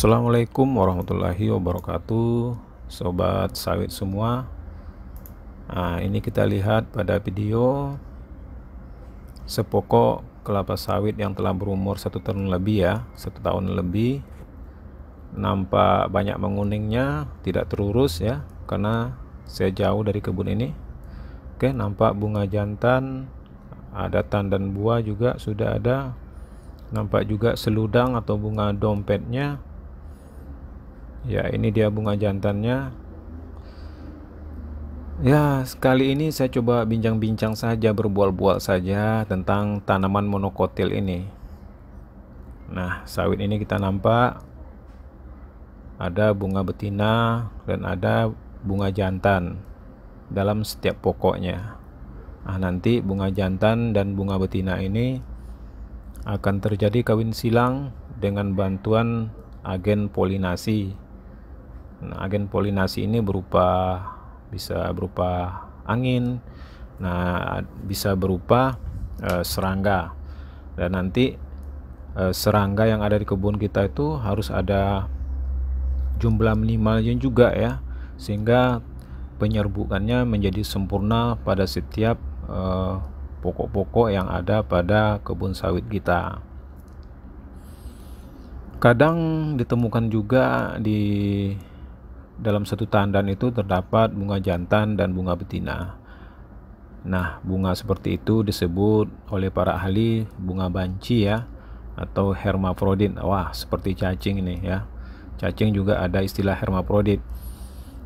Assalamualaikum warahmatullahi wabarakatuh, sobat sawit semua. Nah, ini kita lihat pada video sepokok kelapa sawit yang telah berumur 1 tahun lebih ya, 1 tahun lebih. Nampak banyak menguningnya, tidak terurus ya, karena saya jauh dari kebun ini. Oke, nampak bunga jantan, ada tandan buah juga sudah ada. Nampak juga seludang atau bunga dompetnya. Ya, ini dia bunga jantannya. Ya, sekali ini saya coba bincang-bincang saja, berbual-bual saja tentang tanaman monokotil ini. Nah, sawit ini kita nampak ada bunga betina dan ada bunga jantan dalam setiap pokoknya. Nah, nanti bunga jantan dan bunga betina ini akan terjadi kawin silang dengan bantuan agen polinasi. Nah, agen polinasi ini bisa berupa angin, nah bisa berupa serangga. Dan nanti serangga yang ada di kebun kita itu harus ada jumlah minimalnya juga ya, sehingga penyerbukannya menjadi sempurna pada setiap pokok-pokok yang ada pada kebun sawit kita. Kadang ditemukan juga di dalam satu tandan itu terdapat bunga jantan dan bunga betina. Nah, bunga seperti itu disebut oleh para ahli bunga banci ya, atau hermafrodit. Wah, seperti cacing ini ya. Cacing juga ada istilah hermafrodit.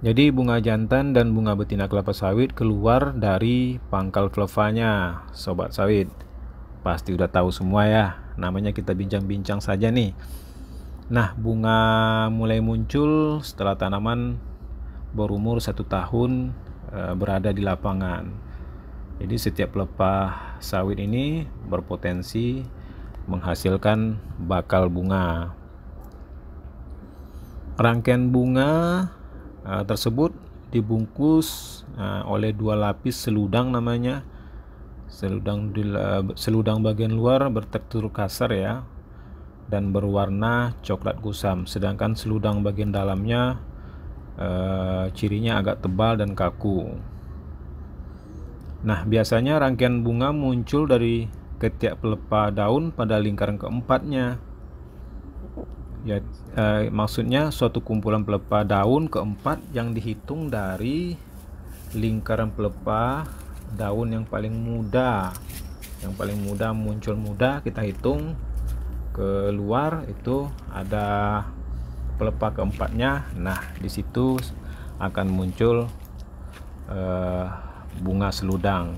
Jadi bunga jantan dan bunga betina kelapa sawit keluar dari pangkal flavanya, sobat sawit. Pasti udah tahu semua ya, namanya kita bincang-bincang saja nih. Nah, bunga mulai muncul setelah tanaman berumur 1 tahun berada di lapangan. Jadi setiap pelepah sawit ini berpotensi menghasilkan bakal bunga. Rangkaian bunga tersebut dibungkus oleh 2 lapis seludang namanya. Seludang bagian luar bertekstur kasar ya, dan berwarna coklat kusam, sedangkan seludang bagian dalamnya cirinya agak tebal dan kaku. Nah, biasanya rangkaian bunga muncul dari ketiak pelepah daun pada lingkaran keempatnya. Ya, maksudnya suatu kumpulan pelepah daun keempat yang dihitung dari lingkaran pelepah daun yang paling muda. Yang paling muda muncul muda, kita hitung keluar itu ada pelepah keempatnya. Nah, di situ akan muncul bunga seludang.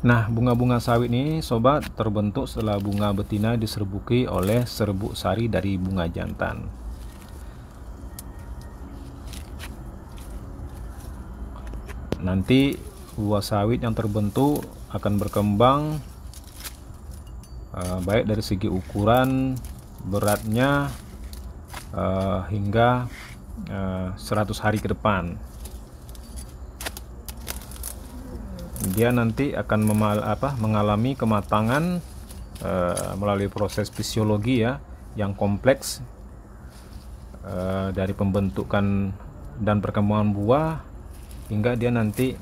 Nah, bunga-bunga sawit ini sobat terbentuk setelah bunga betina diserbuki oleh serbuk sari dari bunga jantan. Nanti buah sawit yang terbentuk akan berkembang baik dari segi ukuran, beratnya hingga 100 hari ke depan. Dia nanti akan mengalami kematangan melalui proses fisiologi ya yang kompleks, dari pembentukan dan perkembangan buah hingga dia nanti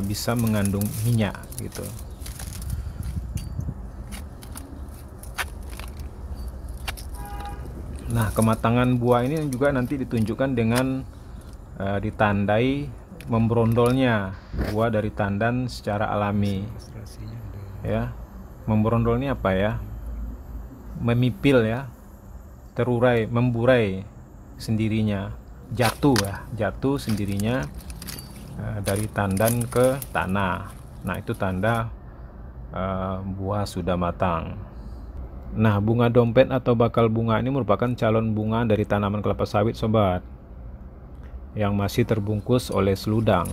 bisa mengandung minyak gitu. Nah, kematangan buah ini juga nanti ditunjukkan dengan ditandai membrondolnya buah dari tandan secara alami ya. Membrondol ini apa ya? Memipil ya, terurai, memburai sendirinya, jatuh ya, jatuh sendirinya dari tandan ke tanah. Nah, itu tanda buah sudah matang. Nah, bunga dompet atau bakal bunga ini merupakan calon bunga dari tanaman kelapa sawit sobat, yang masih terbungkus oleh seludang.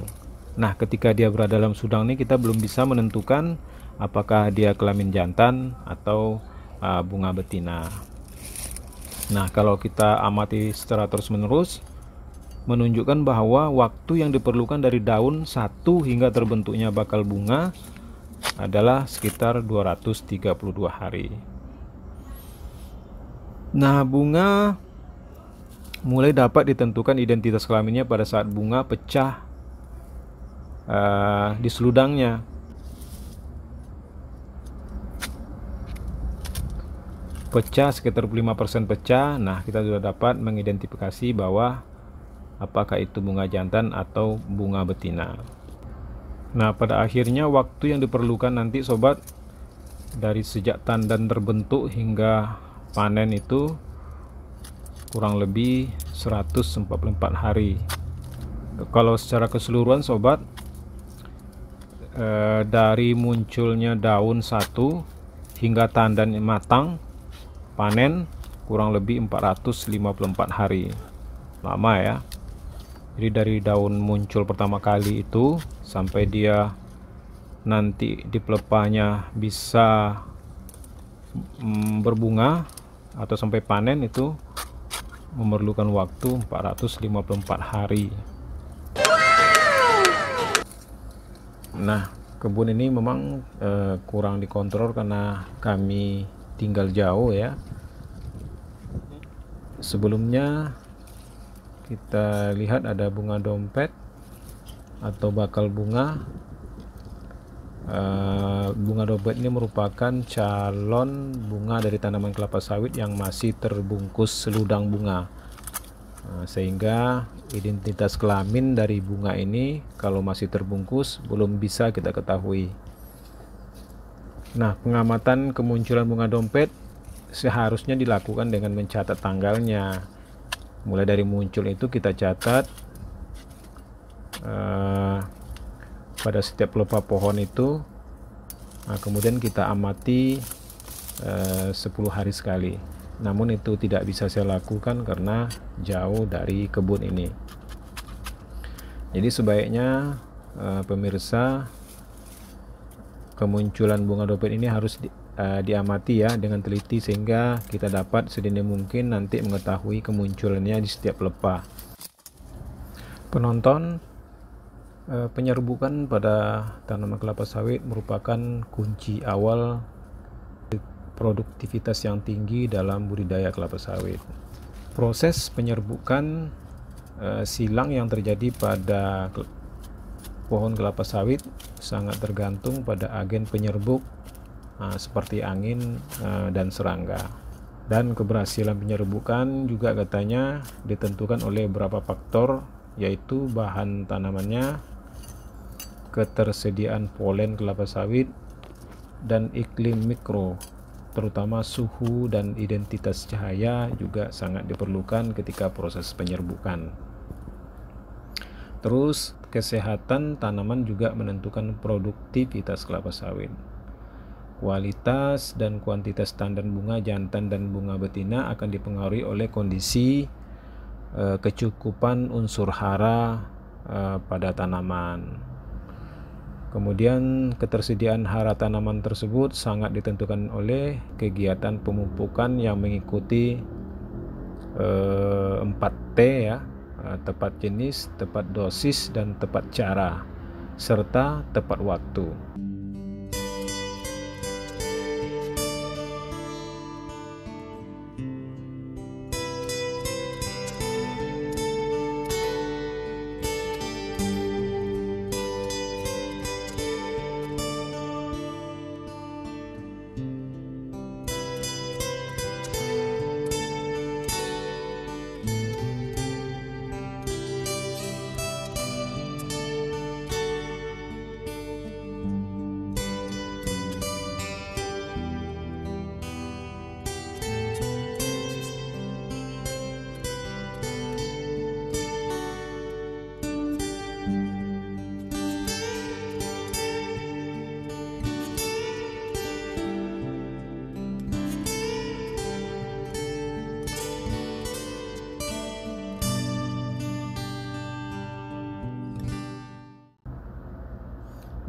Nah, ketika dia berada dalam seludang ini kita belum bisa menentukan apakah dia kelamin jantan atau bunga betina. Nah, kalau kita amati secara terus-menerus menunjukkan bahwa waktu yang diperlukan dari daun satu hingga terbentuknya bakal bunga adalah sekitar 232 hari. Nah, bunga mulai dapat ditentukan identitas kelaminnya pada saat bunga pecah di seludangnya. Pecah sekitar 5% pecah. Nah, kita sudah dapat mengidentifikasi bahwa apakah itu bunga jantan atau bunga betina. Nah, pada akhirnya waktu yang diperlukan nanti sobat dari sejak tandan terbentuk hingga panen itu kurang lebih 144 hari. Kalau secara keseluruhan sobat, dari munculnya daun satu hingga tandan matang panen kurang lebih 454 hari. Lama ya. Jadi dari daun muncul pertama kali itu sampai dia nanti di pelepahnya bisa berbunga atau sampai panen itu memerlukan waktu 454 hari. Nah, kebun ini memang kurang dikontrol karena kami tinggal jauh ya. Sebelumnya kita lihat ada bunga dompet atau bakal bunga. Bunga dompet ini merupakan calon bunga dari tanaman kelapa sawit yang masih terbungkus seludang bunga. Sehingga identitas kelamin dari bunga ini kalau masih terbungkus belum bisa kita ketahui. Nah, pengamatan kemunculan bunga dompet seharusnya dilakukan dengan mencatat tanggalnya. Mulai dari muncul itu kita catat pada setiap pelepah pohon itu. Nah, kemudian kita amati 10 hari sekali. Namun itu tidak bisa saya lakukan karena jauh dari kebun ini. Jadi sebaiknya pemirsa, kemunculan bunga dompet ini harus diamati ya dengan teliti sehingga kita dapat sedini mungkin nanti mengetahui kemunculannya di setiap pelepah. Penonton, penyerbukan pada tanaman kelapa sawit merupakan kunci awal produktivitas yang tinggi dalam budidaya kelapa sawit. Proses penyerbukan silang yang terjadi pada pohon kelapa sawit sangat tergantung pada agen penyerbuk seperti angin dan serangga. Dan keberhasilan penyerbukan juga katanya ditentukan oleh beberapa faktor, yaitu bahan tanamannya, ketersediaan polen kelapa sawit, dan iklim mikro, terutama suhu dan identitas cahaya juga sangat diperlukan ketika proses penyerbukan. Terus kesehatan tanaman juga menentukan produktivitas kelapa sawit. Kualitas dan kuantitas tandan bunga jantan dan bunga betina akan dipengaruhi oleh kondisi kecukupan unsur hara pada tanaman. Kemudian ketersediaan hara tanaman tersebut sangat ditentukan oleh kegiatan pemupukan yang mengikuti 4T ya, tepat jenis, tepat dosis, dan tepat cara, serta tepat waktu.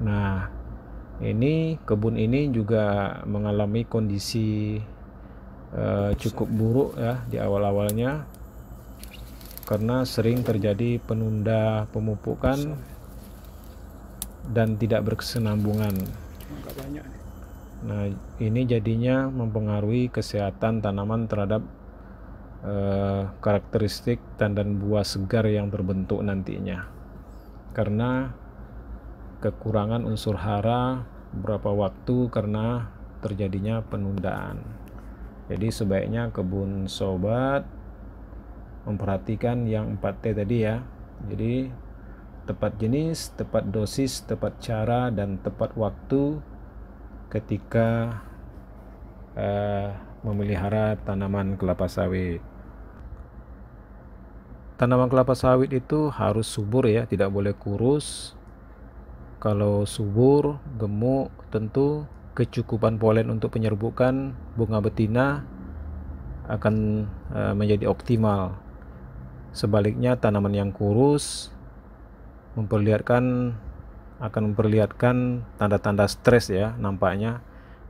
Nah, ini kebun ini juga mengalami kondisi cukup buruk ya di awal-awalnya karena sering terjadi penunda pemupukan dan tidak berkesinambungan. Nah, ini jadinya mempengaruhi kesehatan tanaman terhadap karakteristik tandan buah segar yang terbentuk nantinya, karena kekurangan unsur hara beberapa waktu karena terjadinya penundaan. Jadi sebaiknya kebun sobat memperhatikan yang 4T tadi ya. Jadi tepat jenis, tepat dosis, tepat cara, dan tepat waktu ketika memelihara tanaman kelapa sawit. Tanaman kelapa sawit itu harus subur ya, tidak boleh kurus. Kalau subur, gemuk, tentu kecukupan polen untuk penyerbukan bunga betina akan menjadi optimal. Sebaliknya, tanaman yang kurus akan memperlihatkan tanda-tanda stres ya nampaknya,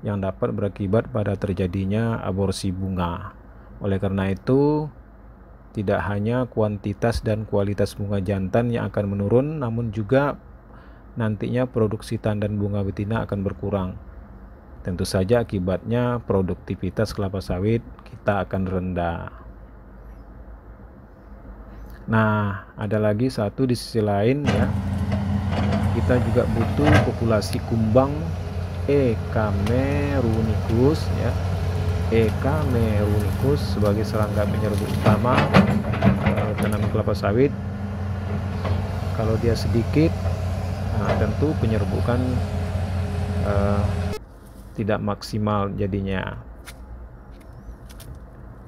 yang dapat berakibat pada terjadinya aborsi bunga. Oleh karena itu, tidak hanya kuantitas dan kualitas bunga jantan yang akan menurun, namun juga nantinya produksi tandan bunga betina akan berkurang. Tentu saja akibatnya produktivitas kelapa sawit kita akan rendah. Nah, ada lagi satu di sisi lain ya, kita juga butuh populasi kumbang E. camerunicus ya. E. camerunicus sebagai serangga penyerbu utama tanaman kelapa sawit. Kalau dia sedikit, tentu penyerbukan tidak maksimal jadinya.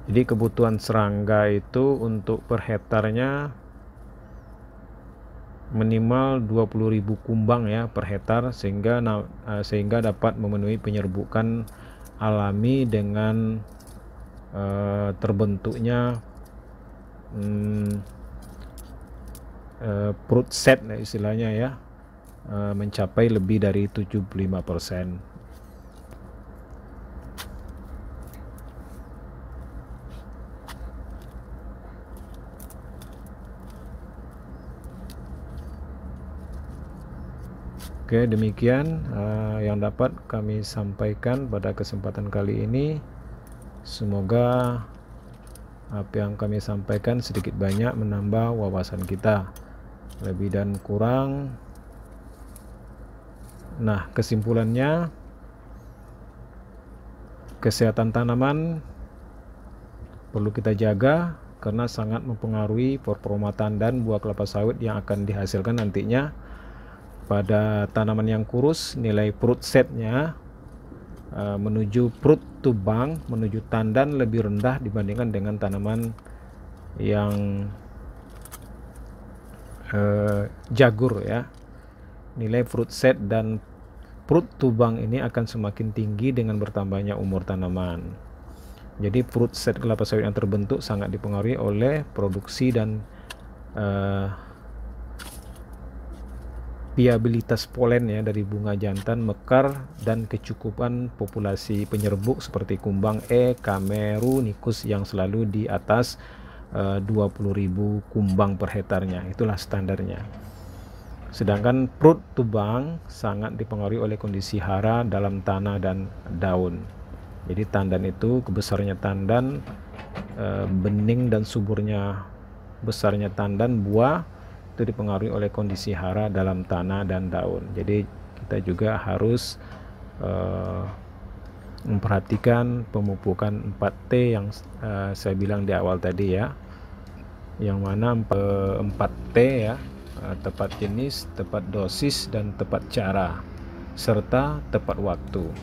Jadi kebutuhan serangga itu untuk per hektarnya minimal 20.000 kumbang ya per hektar, sehingga dapat memenuhi penyerbukan alami dengan terbentuknya fruit set istilahnya ya, mencapai lebih dari 75%. Oke, demikian yang dapat kami sampaikan pada kesempatan kali ini. Semoga apa yang kami sampaikan sedikit banyak menambah wawasan kita. Lebih dan kurang. Nah, kesimpulannya, kesehatan tanaman perlu kita jaga karena sangat mempengaruhi performa tandan buah kelapa sawit yang akan dihasilkan nantinya. Pada tanaman yang kurus, nilai fruit setnya menuju fruit tubang, menuju tandan lebih rendah dibandingkan dengan tanaman yang jagur ya. Nilai fruit set dan fruit tubang ini akan semakin tinggi dengan bertambahnya umur tanaman. Jadi fruit set kelapa sawit yang terbentuk sangat dipengaruhi oleh produksi dan viabilitas polen ya dari bunga jantan, mekar, dan kecukupan populasi penyerbuk seperti kumbang E. camerunicus yang selalu di atas 20.000 kumbang per hektarnya. Itulah standarnya. Sedangkan fruit tubang sangat dipengaruhi oleh kondisi hara dalam tanah dan daun. Jadi tandan itu, kebesarannya tandan, bening dan suburnya besarnya tandan buah itu dipengaruhi oleh kondisi hara dalam tanah dan daun. Jadi kita juga harus memperhatikan pemupukan 4T yang saya bilang di awal tadi ya, yang mana 4T ya, tepat jenis, tepat dosis, dan tepat cara, serta tepat waktu.